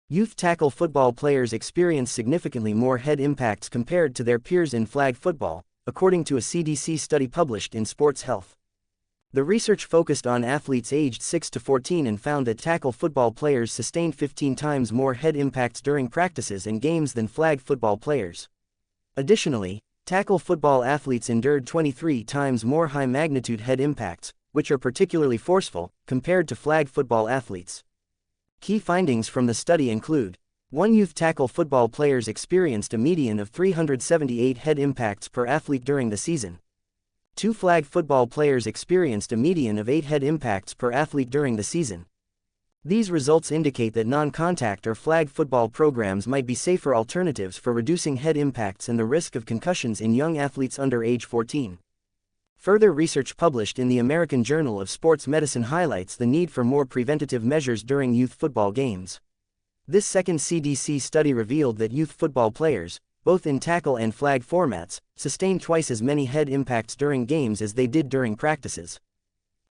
Youth tackle football players experience significantly more head impacts compared to their peers in flag football, according to a CDC study published in Sports Health. The research focused on athletes aged 6 to 14 and found that tackle football players sustained 15 times more head impacts during practices and games than flag football players. Additionally, tackle football athletes endured 23 times more high-magnitude head impacts, which are particularly forceful, compared to flag football athletes. Key findings from the study include: 1. Youth tackle football players experienced a median of 378 head impacts per athlete during the season. 2. Flag football players experienced a median of 8 head impacts per athlete during the season. These results indicate that non-contact or flag football programs might be safer alternatives for reducing head impacts and the risk of concussions in young athletes under age 14. Further research published in the American Journal of Sports Medicine highlights the need for more preventative measures during youth football games. This second CDC study revealed that youth football players, both in tackle and flag formats, sustained twice as many head impacts during games as they did during practices.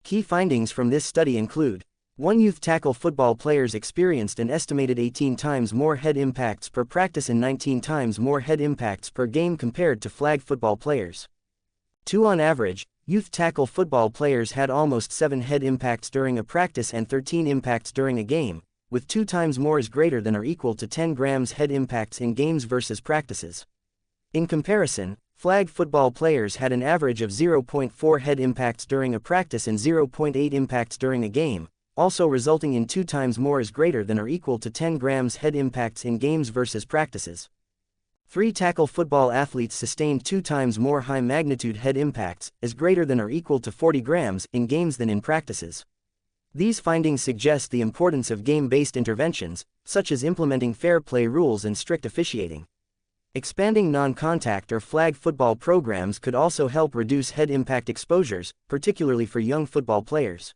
Key findings from this study include: 1. Youth tackle football players experienced an estimated 18 times more head impacts per practice and 19 times more head impacts per game compared to flag football players. 2. On average, youth tackle football players had almost 7 head impacts during a practice and 13 impacts during a game, with 2 times more is greater than or equal to 10 grams head impacts in games versus practices. In comparison, flag football players had an average of 0.4 head impacts during a practice and 0.8 impacts during a game, also resulting in 2 times more is greater than or equal to 10 grams head impacts in games versus practices. 3. Tackle football athletes sustained 2 times more high-magnitude head impacts, as greater than or equal to 40 grams, in games than in practices. These findings suggest the importance of game-based interventions, such as implementing fair play rules and strict officiating. Expanding non-contact or flag football programs could also help reduce head impact exposures, particularly for young football players.